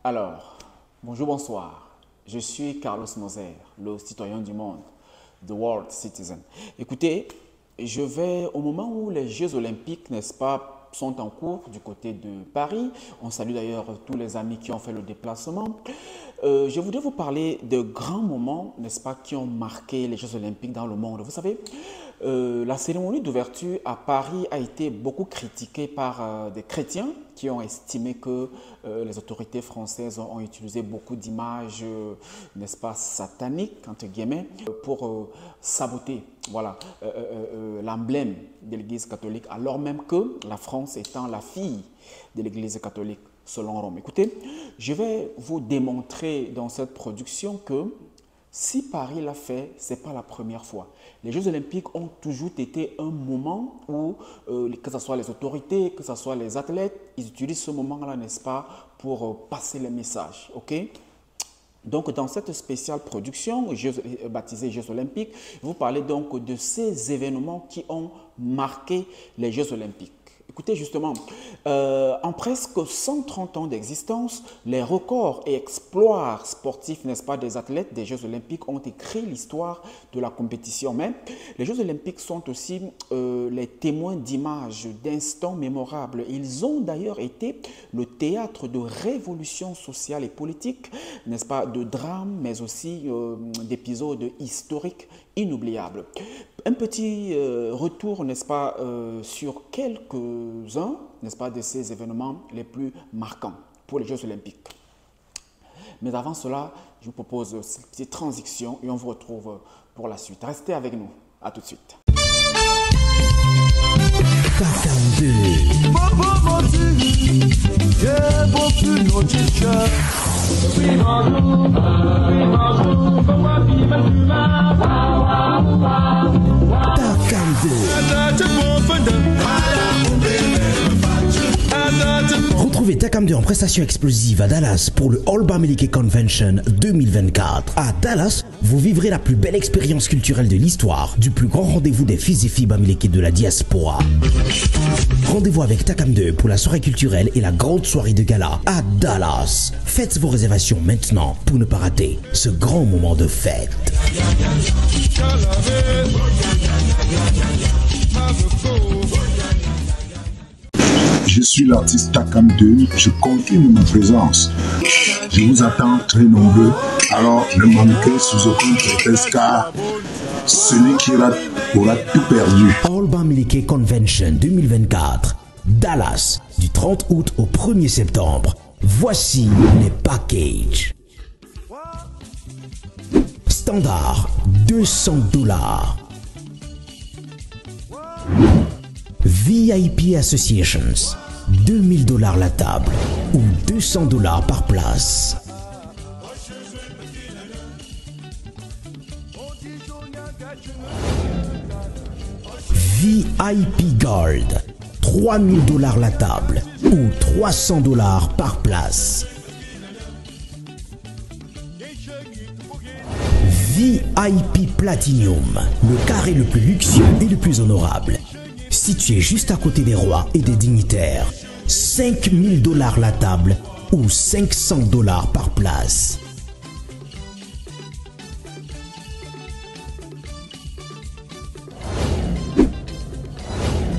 Alors, bonjour, bonsoir. Je suis Carlos Moser, le citoyen du monde, the world citizen. Écoutez, je vais au moment où les Jeux Olympiques, n'est-ce pas, sont en cours du côté de Paris. On salue d'ailleurs tous les amis qui ont fait le déplacement. Je voudrais vous parler de grands moments, n'est-ce pas, qui ont marqué les Jeux Olympiques dans le monde. Vous savez, la cérémonie d'ouverture à Paris a été beaucoup critiquée par des chrétiens qui ont estimé que les autorités françaises ont utilisé beaucoup d'images, n'est-ce pas, sataniques, entre guillemets, pour saboter, voilà, l'emblème de l'Église catholique, alors même que la France étant la fille de l'Église catholique selon Rome. Écoutez, je vais vous démontrer dans cette production que si Paris l'a fait, ce n'est pas la première fois. Les Jeux Olympiques ont toujours été un moment où, que ce soit les autorités, que ce soit les athlètes, ils utilisent ce moment-là, n'est-ce pas, pour passer les messages. Ok? Donc, dans cette spéciale production baptisée Jeux Olympiques, je vais vous parler donc de ces événements qui ont marqué les Jeux Olympiques. Écoutez, justement, en presque 130 ans d'existence, les records et exploits sportifs, n'est-ce pas, des athlètes des Jeux Olympiques ont écrit l'histoire de la compétition. Mais les Jeux Olympiques sont aussi les témoins d'images, d'instants mémorables. Ils ont d'ailleurs été le théâtre de révolutions sociales et politiques, n'est-ce pas, de drames, mais aussi d'épisodes historiques inoubliables. Un petit retour, n'est-ce pas, sur quelques-uns, n'est-ce pas, de ces événements les plus marquants pour les Jeux Olympiques. Mais avant cela, je vous propose cette petite transition et on vous retrouve pour la suite. Restez avec nous. À tout de suite. Retrouvez Takam 2 en prestation explosive à Dallas pour le All Bamileke Convention 2024. À Dallas, vous vivrez la plus belle expérience culturelle de l'histoire du plus grand rendez-vous des fils et filles Bamileke de la diaspora. Rendez-vous avec Takam 2 pour la soirée culturelle et la grande soirée de gala à Dallas. Faites vos réservations maintenant pour ne pas rater ce grand moment de fête. Je suis l'artiste Takam 2, je confirme ma présence. Je vous attends très nombreux, alors ne manquez sous aucun prétexte car celui qui rate aura tout perdu. All Bamileke Convention 2024, Dallas, du 30 août au 1er septembre. Voici les packages. Standard, $200. VIP Associations, $2000 la table ou $200 par place. VIP Guard, $3000 la table ou $300 par place. VIP Platinum, le carré le plus luxueux et le plus honorable. Situé juste à côté des rois et des dignitaires, $5000 la table ou $500 par place.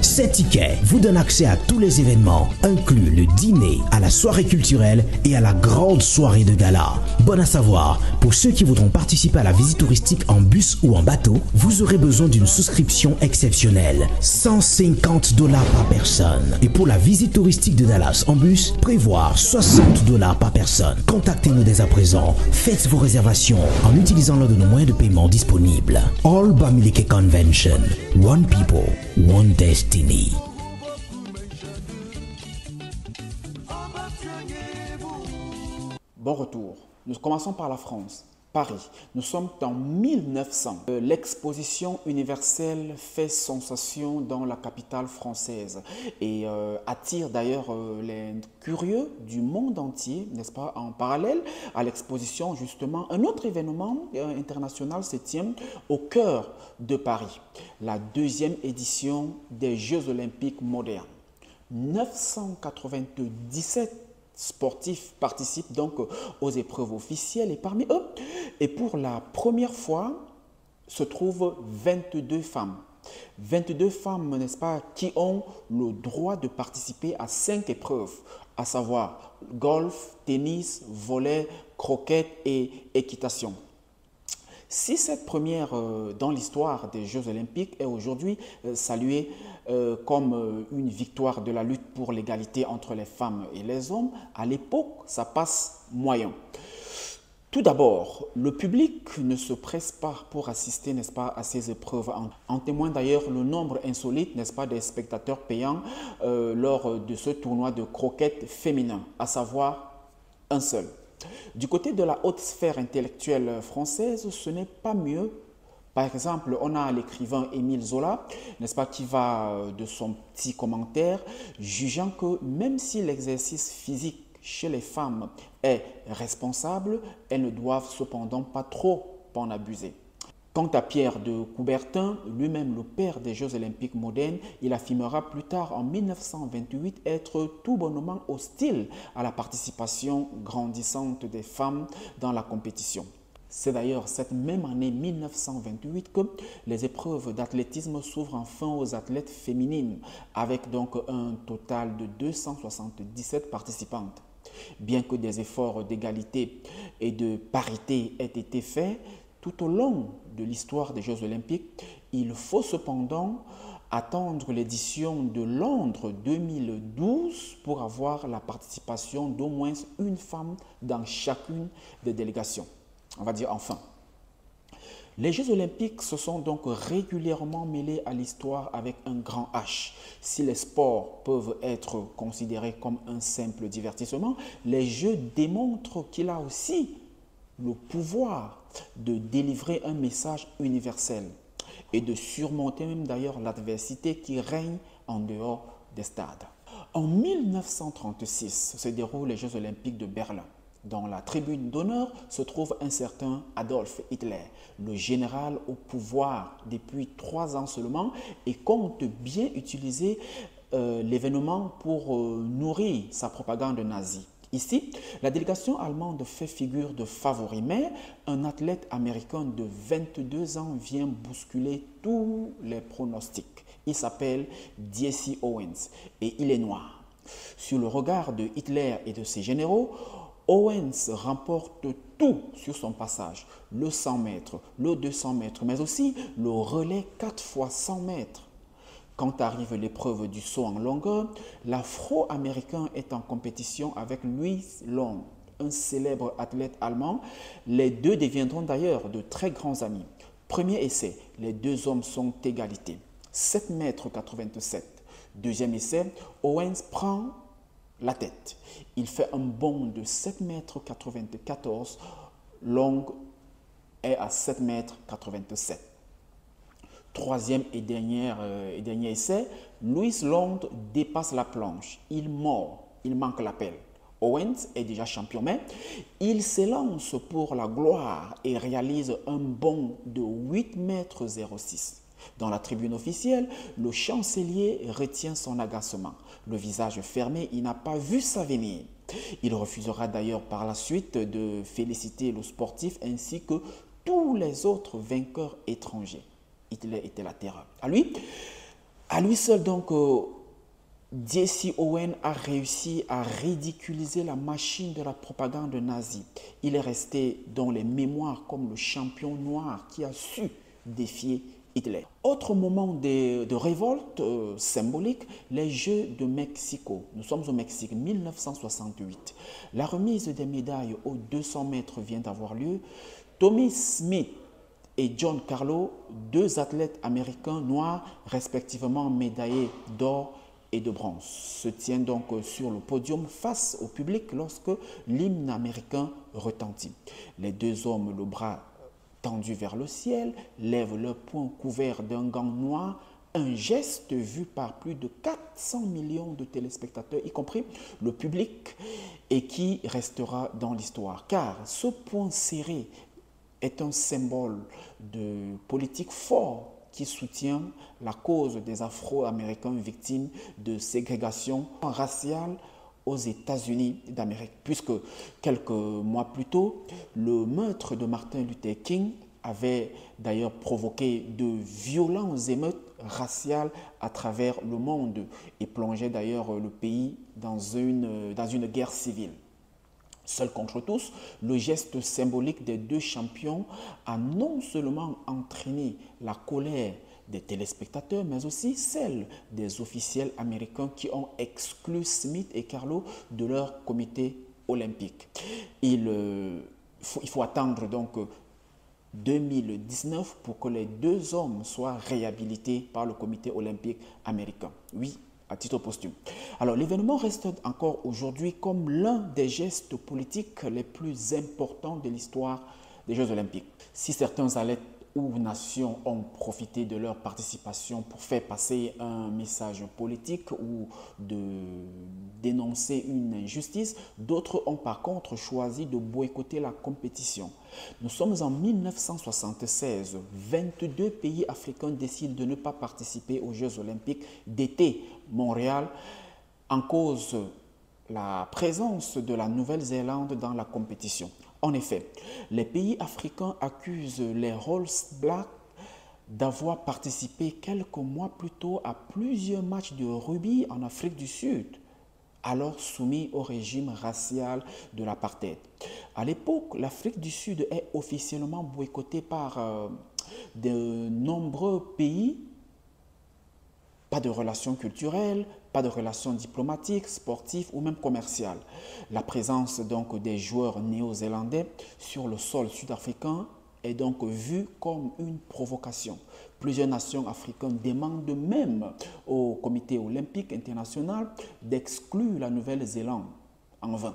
Ces tickets vous donnent accès à tous les événements, inclus le dîner, à la soirée culturelle et à la grande soirée de gala. Bon à savoir, pour ceux qui voudront participer à la visite touristique en bus ou en bateau, vous aurez besoin d'une souscription exceptionnelle, $150 par personne. Et pour la visite touristique de Dallas en bus, prévoir $60 par personne. Contactez-nous dès à présent. Faites vos réservations en utilisant l'un de nos moyens de paiement disponibles. All Bamileke Convention. One people, one destiny. Bon retour. Nous commençons par la France. Paris. Nous sommes en 1900. L'exposition universelle fait sensation dans la capitale française et attire d'ailleurs les curieux du monde entier, n'est-ce pas? En parallèle à l'exposition, justement, un autre événement international se tient au cœur de Paris, la deuxième édition des Jeux Olympiques modernes. 997 sportifs participent donc aux épreuves officielles et parmi eux, et pour la première fois, se trouvent 22 femmes. 22 femmes, n'est-ce pas, qui ont le droit de participer à 5 épreuves, à savoir golf, tennis, volley, croquet et équitation. Si cette première dans l'histoire des Jeux Olympiques est aujourd'hui saluée comme une victoire de la lutte pour l'égalité entre les femmes et les hommes, à l'époque, ça passe moyen. Tout d'abord, le public ne se presse pas pour assister, n'est-ce pas, à ces épreuves. En témoigne d'ailleurs le nombre insolite, n'est-ce pas, des spectateurs payants lors de ce tournoi de croquettes féminin, à savoir un seul. Du côté de la haute sphère intellectuelle française, ce n'est pas mieux. Par exemple, on a l'écrivain Émile Zola, n'est-ce pas, qui va de son petit commentaire, jugeant que même si l'exercice physique chez les femmes est responsable, elles ne doivent cependant pas trop en abuser. Quant à Pierre de Coubertin, lui-même le père des Jeux olympiques modernes, il affirmera plus tard en 1928 être tout bonnement hostile à la participation grandissante des femmes dans la compétition. C'est d'ailleurs cette même année 1928 que les épreuves d'athlétisme s'ouvrent enfin aux athlètes féminines, avec donc un total de 277 participantes. Bien que des efforts d'égalité et de parité aient été faits, tout au long de l'histoire des Jeux Olympiques, il faut cependant attendre l'édition de Londres 2012 pour avoir la participation d'au moins une femme dans chacune des délégations. On va dire enfin. Les Jeux Olympiques se sont donc régulièrement mêlés à l'histoire avec un grand H. Si les sports peuvent être considérés comme un simple divertissement, les Jeux démontrent qu'il a aussi le pouvoir de délivrer un message universel et de surmonter même d'ailleurs l'adversité qui règne en dehors des stades. En 1936 se déroulent les Jeux Olympiques de Berlin. Dans la tribune d'honneur se trouve un certain Adolf Hitler, le général au pouvoir depuis 3 ans seulement et compte bien utiliser l'événement pour nourrir sa propagande nazie. Ici, la délégation allemande fait figure de favori, mais un athlète américain de 22 ans vient bousculer tous les pronostics. Il s'appelle Jesse Owens et il est noir. Sur le regard de Hitler et de ses généraux, Owens remporte tout sur son passage, le 100 mètres, le 200 mètres, mais aussi le relais 4 fois 100 mètres. Quand arrive l'épreuve du saut en longueur, l'Afro-Américain est en compétition avec Louis Long, un célèbre athlète allemand. Les deux deviendront d'ailleurs de très grands amis. Premier essai, les deux hommes sont égalité, 7 mètres 87. Deuxième essai, Owens prend la tête. Il fait un bond de 7 mètres 94, Long est à 7 mètres 87. Troisième et dernier essai, Louis Long dépasse la planche. Il mord, il manque l'appel. Owens est déjà champion, mais il s'élance pour la gloire et réalise un bond de 8 mètres 06. Dans la tribune officielle, le chancelier retient son agacement. Le visage fermé, il n'a pas vu ça venir. Il refusera d'ailleurs par la suite de féliciter le sportif ainsi que tous les autres vainqueurs étrangers. Hitler était la terreur. À lui seul donc, Jesse Owens a réussi à ridiculiser la machine de la propagande nazie. Il est resté dans les mémoires comme le champion noir qui a su défier Hitler. Autre moment de révolte symbolique, les Jeux de Mexico. Nous sommes au Mexique, 1968. La remise des médailles aux 200 mètres vient d'avoir lieu. Tommy Smith et John Carlo, deux athlètes américains noirs, respectivement médaillés d'or et de bronze, se tiennent donc sur le podium face au public lorsque l'hymne américain retentit. Les deux hommes, le bras tendu vers le ciel, lèvent leurs poings couverts d'un gant noir, un geste vu par plus de 400 millions de téléspectateurs, y compris le public, et qui restera dans l'histoire. Car ce point serré est un symbole de politique fort qui soutient la cause des Afro-Américains victimes de ségrégation raciale aux États-Unis d'Amérique, puisque quelques mois plus tôt, le meurtre de Martin Luther King avait d'ailleurs provoqué de violentes émeutes raciales à travers le monde et plongeait d'ailleurs le pays dans une guerre civile. Seul contre tous, le geste symbolique des deux champions a non seulement entraîné la colère des téléspectateurs, mais aussi celle des officiels américains qui ont exclu Smith et Carlo de leur comité olympique. Il faut attendre donc 2019 pour que les deux hommes soient réhabilités par le comité olympique américain. Oui, à titre posthume. Alors, l'événement reste encore aujourd'hui comme l'un des gestes politiques les plus importants de l'histoire des Jeux olympiques. Si certains athlètes ou nations ont profité de leur participation pour faire passer un message politique ou de dénoncer une injustice, d'autres ont par contre choisi de boycotter la compétition. Nous sommes en 1976, 22 pays africains décident de ne pas participer aux Jeux olympiques d'été Montréal en cause la présence de la Nouvelle-Zélande dans la compétition. En effet, les pays africains accusent les All Blacks d'avoir participé quelques mois plus tôt à plusieurs matchs de rugby en Afrique du Sud, alors soumis au régime racial de l'apartheid. À l'époque, l'Afrique du Sud est officiellement boycottée par de nombreux pays. Pas de relations culturelles, pas de relations diplomatiques, sportives ou même commerciales. La présence donc des joueurs néo-zélandais sur le sol sud-africain est donc vue comme une provocation. Plusieurs nations africaines demandent même au Comité olympique international d'exclure la Nouvelle-Zélande en vain.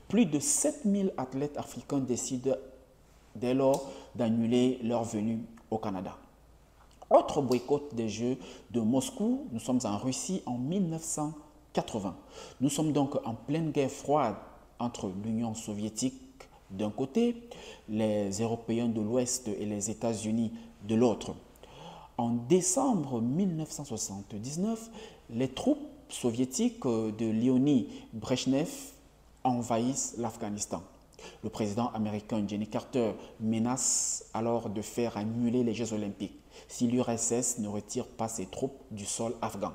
Plus de 7000 athlètes africains décident dès lors d'annuler leur venue au Canada. Autre boycott des Jeux de Moscou, nous sommes en Russie en 1980. Nous sommes donc en pleine guerre froide entre l'Union soviétique d'un côté, les Européens de l'Ouest et les États-Unis de l'autre. En décembre 1979, les troupes soviétiques de Léonid Brejnev envahissent l'Afghanistan. Le président américain Jimmy Carter menace alors de faire annuler les Jeux olympiques si l'URSS ne retire pas ses troupes du sol afghan.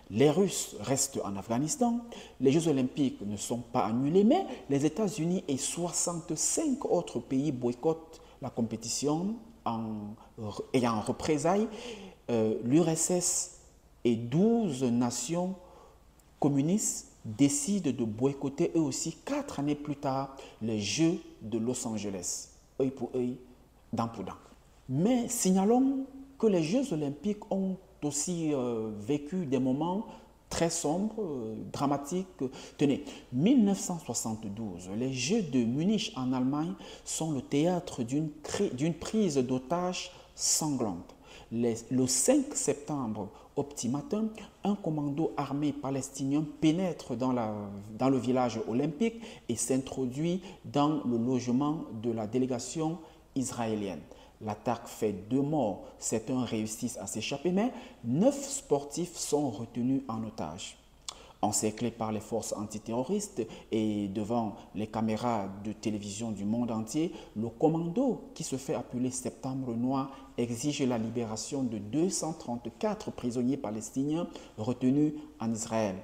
Les Russes restent en Afghanistan, les Jeux olympiques ne sont pas annulés, mais les États-Unis et 65 autres pays boycottent la compétition ayant en représailles l'URSS et 12 nations communistes décident de boycotter eux aussi 4 années plus tard les Jeux de Los Angeles, œil pour œil, dent pour dent. Mais signalons que les Jeux olympiques ont aussi vécu des moments très sombres, dramatiques. Tenez, 1972, les Jeux de Munich en Allemagne sont le théâtre d'une prise d'otages sanglante. Le 5 septembre, au petit matin, un commando armé palestinien pénètre dans le village olympique et s'introduit dans le logement de la délégation israélienne. L'attaque fait 2 morts, certains réussissent à s'échapper, mais 9 sportifs sont retenus en otage. Encerclé par les forces antiterroristes et devant les caméras de télévision du monde entier, le commando, qui se fait appeler Septembre Noir, exige la libération de 234 prisonniers palestiniens retenus en Israël.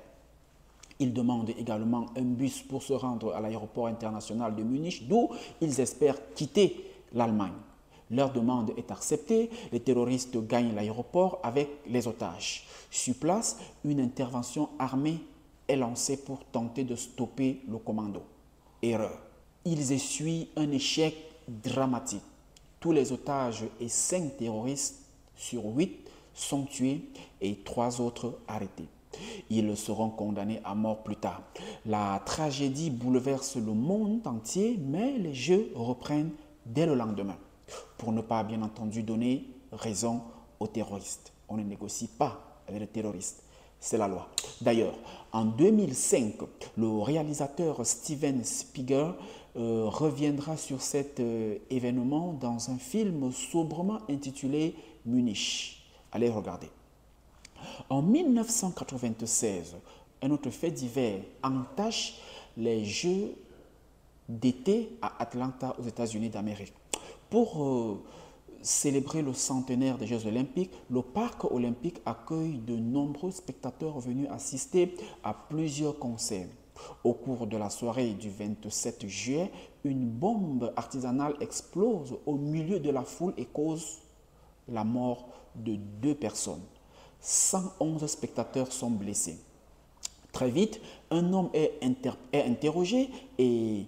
Ils demandent également un bus pour se rendre à l'aéroport international de Munich, d'où ils espèrent quitter l'Allemagne. Leur demande est acceptée, les terroristes gagnent l'aéroport avec les otages. Sur place, une intervention armée est lancée pour tenter de stopper le commando. Erreur. Ils essuient un échec dramatique. Tous les otages et 5 terroristes sur 8 sont tués et 3 autres arrêtés. Ils seront condamnés à mort plus tard. La tragédie bouleverse le monde entier, mais les Jeux reprennent dès le lendemain. Pour ne pas, bien entendu, donner raison aux terroristes. On ne négocie pas avec les terroristes. C'est la loi. D'ailleurs, en 2005, le réalisateur Steven Spielberg reviendra sur cet événement dans un film sobrement intitulé Munich. Allez regarder. En 1996, un autre fait divers entache les Jeux d'été à Atlanta aux États-Unis d'Amérique. Pour célébrer le centenaire des Jeux olympiques, le parc olympique accueille de nombreux spectateurs venus assister à plusieurs concerts. Au cours de la soirée du 27 juillet, une bombe artisanale explose au milieu de la foule et cause la mort de 2 personnes. 111 spectateurs sont blessés. Très vite, un homme est interrogé et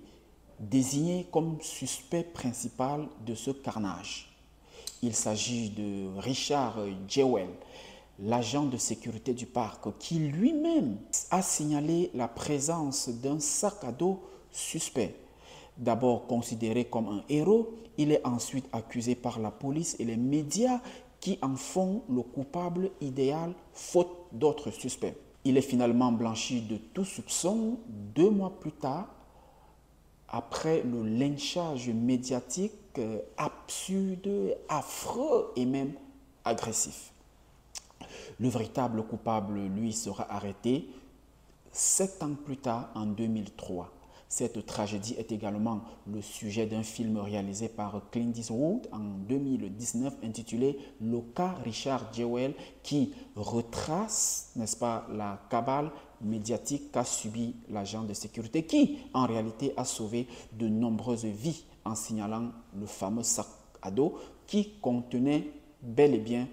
désigné comme suspect principal de ce carnage. Il s'agit de Richard Jewell, l'agent de sécurité du parc, qui lui-même a signalé la présence d'un sac à dos suspect. D'abord considéré comme un héros, il est ensuite accusé par la police et les médias qui en font le coupable idéal faute d'autres suspects. Il est finalement blanchi de tout soupçon 2 mois plus tard, après le lynchage médiatique absurde, affreux et même agressif. Le véritable coupable, lui, sera arrêté 7 ans plus tard, en 2003. Cette tragédie est également le sujet d'un film réalisé par Clint Eastwood en 2019 intitulé « Le cas Richard Jewell » qui retrace, n'est-ce pas, la cabale médiatique qu'a subi l'agent de sécurité qui, en réalité, a sauvé de nombreuses vies en signalant le fameux sac à dos qui contenait bel et bien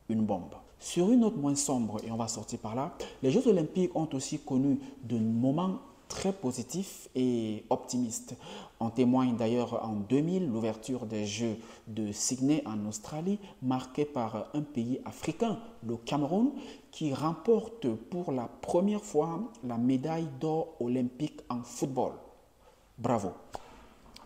une bombe. Sur une note moins sombre, et on va sortir par là, les Jeux olympiques ont aussi connu de moments très positif et optimiste. En témoigne d'ailleurs en 2000 l'ouverture des Jeux de Sydney en Australie, marquée par un pays africain, le Cameroun, qui remporte pour la première fois la médaille d'or olympique en football. Bravo!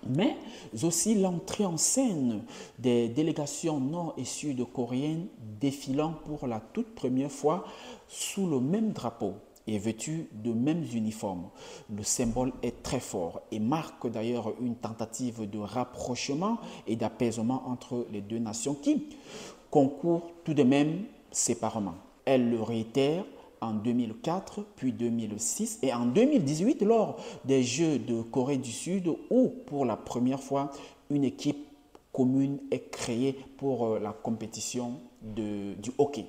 Mais aussi l'entrée en scène des délégations nord- et sud-coréennes défilant pour la toute première fois sous le même drapeau et vêtus de mêmes uniformes. Le symbole est très fort et marque d'ailleurs une tentative de rapprochement et d'apaisement entre les deux nations qui concourent tout de même séparément. Elle le réitère en 2004, puis 2006 et en 2018 lors des Jeux de Corée du Sud où pour la première fois une équipe commune est créée pour la compétition du hockey.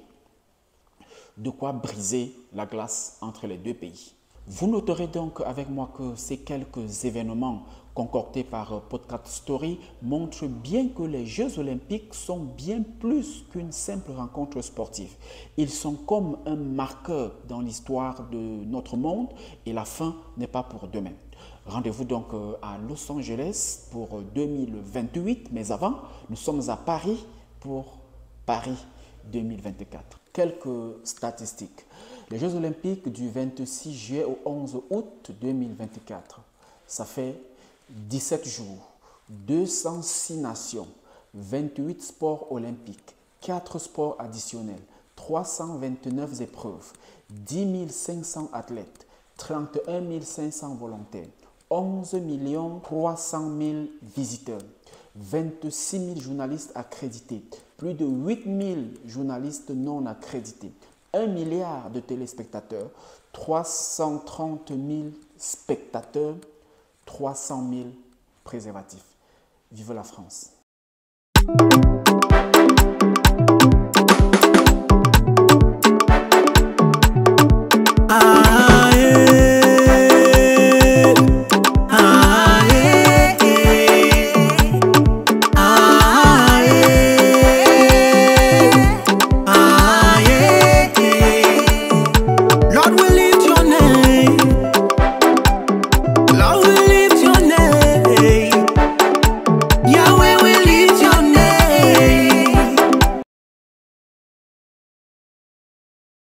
De quoi briser la glace entre les deux pays. Vous noterez donc avec moi que ces quelques événements concoctés par Podcast Story montrent bien que les Jeux olympiques sont bien plus qu'une simple rencontre sportive. Ils sont comme un marqueur dans l'histoire de notre monde et la fin n'est pas pour demain. Rendez-vous donc à Los Angeles pour 2028, mais avant, nous sommes à Paris pour Paris 2024. Quelques statistiques. Les Jeux olympiques du 26 juillet au 11 août 2024, ça fait 17 jours, 206 nations, 28 sports olympiques, 4 sports additionnels, 329 épreuves, 10 500 athlètes, 31 500 volontaires, 11 300 000 visiteurs, 26 000 journalistes accrédités, plus de 8 000 journalistes non accrédités, 1 milliard de téléspectateurs, 330 000 spectateurs, 300 000 préservatifs. Vive la France! Ah.